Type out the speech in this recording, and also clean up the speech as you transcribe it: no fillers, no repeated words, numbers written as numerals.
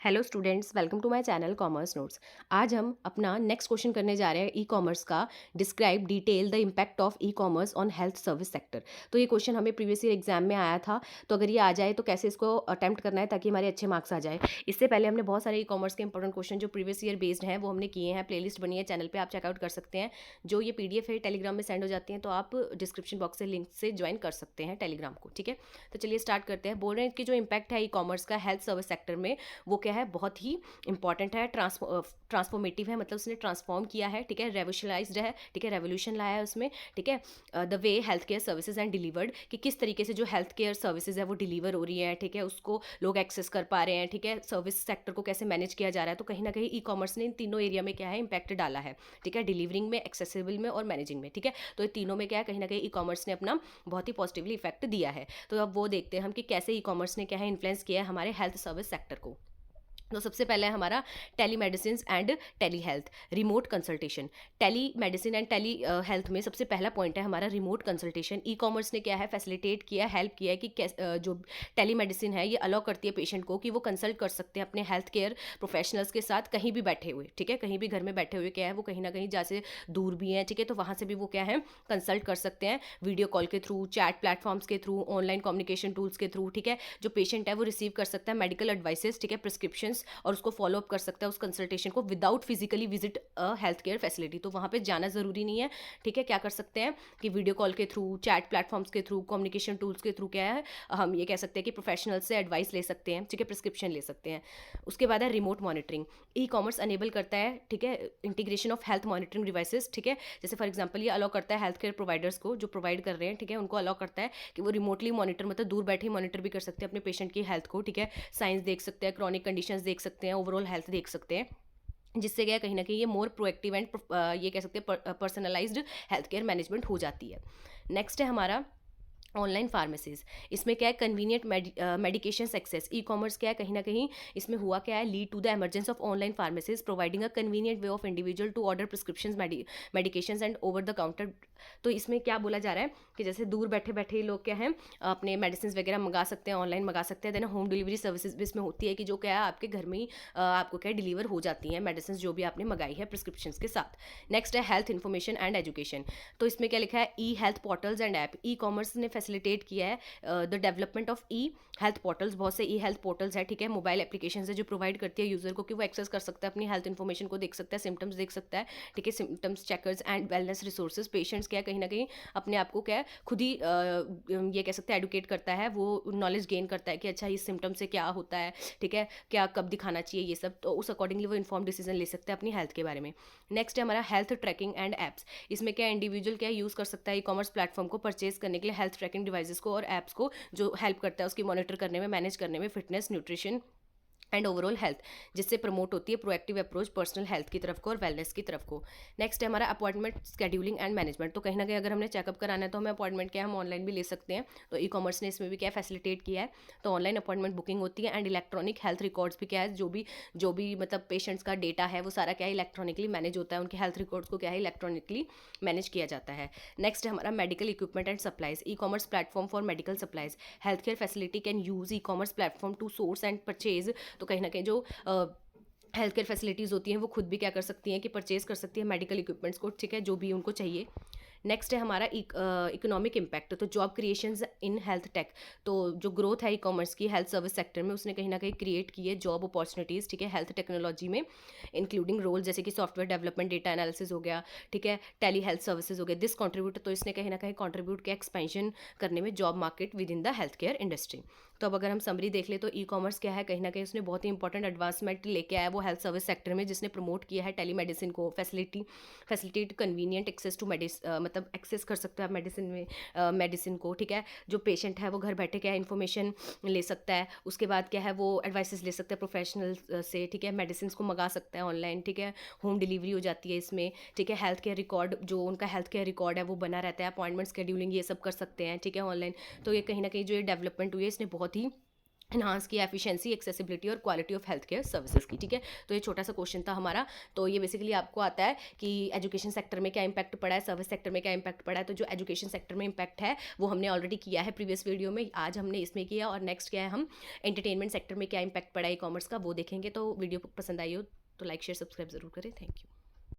Hello students, welcome to my channel commerce notes. आज हम अपना नेक्स्ट क्वेश्चन करने जा रहे हैं ई कॉमर्स का। Describe detail the impact of e commerce on health service sector. तो ये क्वेश्चन हमें प्रीवियस ईयर एग्जाम में आया था, तो अगर ये आ जाए तो कैसे इसको अटेम्प्ट करना है ताकि हमारे अच्छे मार्क्स आ जाए। इससे पहले हमने बहुत सारे ई कॉमर्स के इंपॉर्टेंट क्वेश्चन जो प्रीवियस ईयर बेस्ड हैं वो हमने किए हैं। प्लेलिस्ट बनी है चैनल पर, आप चेकआउट कर सकते हैं। जो ये PDF है टेलीग्राम में सेंड हो जाती हैं, तो आप डिस्क्रिप्शन बॉक्स से लिंक से ज्वाइन कर सकते हैं टेलीग्राम को। ठीक है, तो चलिए स्टार्ट करते हैं। बोल रहे हैं कि जो इम्पैक्ट है ई कॉमर्स का हेल्थ सर्विस सेक्टर में, वो क्या है, बहुत ही इंपॉर्टेंट है, ट्रांसफॉर्मेटिव है, मतलब उसने ट्रांसफॉर्म किया है। ठीक है, रेवोल्यूशनाइज्ड है, ठीक है, रेवोल्यूशन लाया है उसमें। ठीक है, the way health care services and delivered, कि किस तरीके से जो हेल्थ केयर सर्विसेज है वो डिलीवर हो रही है। ठीक है, उसको लोग एक्सेस कर पा रहे हैं। ठीक है, सर्विस सेक्टर को कैसे मैनेज किया जा रहा है। तो कहीं ना कहीं ई कॉमर्स ने इन तीनों एरिया में क्या है, इम्पैक्ट डाला है। ठीक है, डिलीवरिंग में, एक्सेसिबल में और मैनेजिंग में। ठीक है, तो ये तीनों में क्या है, कहीं ना कहीं ई कॉमर्स ने अपना बहुत ही पॉजिटिवली इफेक्ट दिया है। तो अब वो देखते हैं हम कि कैसे ई कॉमर्स ने क्या है, इन्फ्लुएंस किया है हमारे हेल्थ सर्विस सेक्टर को। तो सबसे पहला है हमारा telemedicine and telehealth, remote consultation. Telemedicine and telehealth में सबसे पहला पॉइंट है हमारा रिमोट कंसल्टेशन। ई कॉमर्स ने क्या है, फैसिलिटेट किया, हेल्प किया है कि जो टेली मेडिसिन है ये अलाउ करती है पेशेंट को कि वो कंसल्ट कर सकते हैं अपने हेल्थ केयर प्रोफेशनल्स के साथ कहीं भी बैठे हुए। ठीक है, कहीं भी घर में बैठे हुए क्या है, वो कहीं ना कहीं जैसे दूर भी हैं, ठीक है, तो वहाँ से भी वो क्या है, कंसल्ट कर सकते हैं वीडियो कॉल के थ्रू, चैट प्लेटफॉर्म्स के थ्रू, ऑनलाइन कम्युनिकेशन टूल्स के थ्रू। ठीक है, जो पेशेंट है वो रिसीव कर सकता है मेडिकल एडवाइसेस, ठीक है, प्रिस्क्रिप्शन, और उसको फॉलो अप कर सकता है उस कंसल्टेशन को without physically visit a health care facility. तो वहाँ पे जाना ज़रूरी नहीं है। ठीक है, क्या कर सकते हैं कि वीडियो कॉल के थ्रू, चैट प्लेटफॉर्म्स के थ्रू, कम्युनिकेशन टूल्स के थ्रू क्या है, हम ये कह सकते हैं कि प्रोफेशनल से एडवाइस ले सकते हैं। ठीक है, प्रिस्क्रिप्शन ले सकते हैं। उसके बाद है remote monitoring. E commerce enable करता है, ठीक है, integration of health monitoring devices. ठीक है, जैसे फॉर एग्जाम्पल ये अलाउ करता है हेल्थ केयर प्रोवाइडर्स को, जो प्रोवाइड कर रहे हैं, ठीक है, उनको अलाउ करता है कि वो रिमोटली मॉनिटर, मतलब दूर बैठे मॉनिटर भी कर सकते हैं अपने पेशेंट की हेल्थ को। ठीक है, साइंस देख सकते हैं, क्रॉनिक कंडीशंस देख सकते हैं, ओवरऑल हेल्थ देख सकते हैं, जिससे क्या कहीं ना कहीं ये मोर प्रोएक्टिव एंड ये कह सकते हैं पर्सनलाइज्ड हेल्थ केयर मैनेजमेंट हो जाती है। नेक्स्ट है हमारा ऑनलाइन फार्मेसीज। इसमें क्या है, convenient medication access. E commerce क्या है, कहीं ना कहीं इसमें हुआ क्या है, lead to the emergence of online pharmacies providing a convenient way of individual to order prescription medications and over the counter. तो इसमें क्या बोला जा रहा है कि जैसे दूर बैठे बैठे लोग क्या हैं, अपने मेडिसिन वगैरह मंगा सकते हैं, ऑनलाइन मंगा सकते हैं। देन होम डिलीवरी सर्विसेज भी इसमें होती है कि जो क्या है आपके घर में ही आपको क्या डिलीवर हो जाती हैं मेडिसिन जो भी आपने मंगाई है प्रिस्क्रिप्शन के साथ। नेक्स्ट है हेल्थ इन्फॉर्मेशन एंड एजुकेशन। तो इसमें क्या लिखा है, e health portals and app. E commerce ने फैसिलिटेट किया है the development of e health portals. बहुत से ई हेल्थ पोर्टल्स है, ठीक है, मोबाइल एप्लीकेशन है जो प्रोवाइड करती है यूजर को कि वो एक्सेस कर सकता है अपनी हेल्थ इन्फॉर्मेशन को, देख सकता है, सिम्टम्स देख सकता है। ठीक है, symptoms checkers and wellness resources. Patients क्या है, कहीं ना कहीं अपने आप को क्या है, खुद ही ये कह सकते हैं एडुकेट करता है, वो नॉलेज गेन करता है कि अच्छा इस सिम्टम से क्या होता है, ठीक है, क्या कब दिखाना चाहिए, ये सब। तो उस अकॉर्डिंगली वो इन्फॉर्म डिसीजन ले सकते हैं अपनी हेल्थ के बारे में। नेक्स्ट है हमारा हेल्थ ट्रैकिंग एंड एप्स। इसमें क्या इंडिविजुअल क्या यूज़ कर सकता है ई कॉमर्स प्लेटफॉर्म को परचेज करने के लिए हेल्थ ट्रैकिंग डिवाइसेस को और ऐप्स को, जो हेल्प करता है उसकी मॉनिटर करने में, मैनेज करने में, fitness, nutrition and overall health, जिससे प्रमोट होती है प्रोएक्टिव अप्रोच पर्सनल हेल्थ की तरफ को और वेलनेस की तरफ को। नेक्स्ट है हमारा अपॉइंटमेंट स्केड्यूलिंग एंड मैनेजमेंट। तो कहीं ना कहीं अगर हमने चेकअप कराना है तो हमें अपॉइंटमेंट क्या है, हम ऑनलाइन भी ले सकते हैं। तो ई कॉमर्स ने इसमें भी क्या फैसिलिटेट किया है। तो ऑनलाइन अपॉइंटमेंट बुकिंग होती है एंड इलेक्ट्रॉनिक हेल्थ रिकॉर्ड्स भी क्या है, जो भी मतलब पेशेंट्स का डेटा है वो सारा क्या है इलेक्ट्रॉनिकली मैनेज होता है, उनके हेल्थ रिकॉर्ड्स को क्या है इलेक्ट्रॉनिकली मैनेज किया जाता है। नेक्स्ट है हमारा medical equipment and supplies. E commerce platform for medical supplies. Health care facility can use e commerce platform to source and purchase. तो कहीं ना कहीं जो हेल्थ केयर फैसिलिटीज़ होती हैं वो खुद भी क्या कर सकती हैं कि परचेज कर सकती हैं मेडिकल इक्विपमेंट्स को, ठीक है, जो भी उनको चाहिए। नेक्स्ट है हमारा इकोनॉमिक इम्पैक्ट। तो job creations in health take. तो जो ग्रोथ है ई कॉमर्स की हेल्थ सर्विस सेक्टर में, उसने कहीं ना कहीं क्रिएट की है जॉब अपॉर्चुनिटीज़, ठीक है, हेल्थ टेक्नोलॉजी में, इंक्लूडिंग रोल जैसे कि सॉफ्टवेयर डेवलपमेंट, डेटा एनालिसिस हो गया, ठीक है, टेली हेल्थ सर्विसेज हो गया। दिस कॉन्ट्रीब्यूट, तो इसने कहीं ना कहीं कॉन्ट्रीब्यूट किया एक्सपेंशन करने में job market with in the health care industry. तो अब अगर हम समरी देख ले तो ई कॉमर्स क्या है, कहीं ना कहीं उसने बहुत ही इंपॉर्टेंट एडवांसमेंट लेके आया वो हेल्थ सर्विस सेक्टर में, जिसने प्रमोट किया है टेली मेडिसिन को, फैसिलिटेट कन्वीनियंट एक्सेस टू मतलब एक्सेस कर सकते हो आप मेडिसिन में, मेडिसिन को, ठीक है, जो पेशेंट है वो घर बैठे क्या है इन्फॉर्मेशन ले सकता है। उसके बाद क्या है वो एडवाइसेस ले सकता है प्रोफेशनल से, ठीक है, मेडिसिन को मंगा सकता है ऑनलाइन, ठीक है, होम डिलीवरी हो जाती है इसमें, ठीक है, हेल्थ केयर रिकॉर्ड, जो उनका हेल्थ केयर रिकॉर्ड है वो बना रहता है, अपॉइंटमेंट शेड्यूलिंग ये सब कर सकते हैं, ठीक है, ऑनलाइन। तो ये कहीं ना कहीं जो ये डेवलपमेंट हुई है इसने बहुत ही एनहांस किया एफिशिएंसी, एक्सेसिबिलिटी और quality of health care services की। ठीक है, तो ये छोटा सा क्वेश्चन था हमारा। तो ये बेसिकली आपको आता है कि एजुकेशन सेक्टर में क्या इंपैक्ट पड़ा है, सर्विस सेक्टर में क्या इंपैक्ट पड़ा है। तो जो एजुकेशन सेक्टर में इंपैक्ट है वो हमने ऑलरेडी किया है प्रीवियस वीडियो में, आज हमने इसमें किया। और नेक्स्ट क्या है, हम एंटरटेनमेंट सेक्टर में क्या इंपैक्ट पड़ा है ई कॉमर्स का वो देखेंगे। तो वीडियो पसंद आई हो तो लाइक शेयर सब्सक्राइब जरूर करें। Thank you.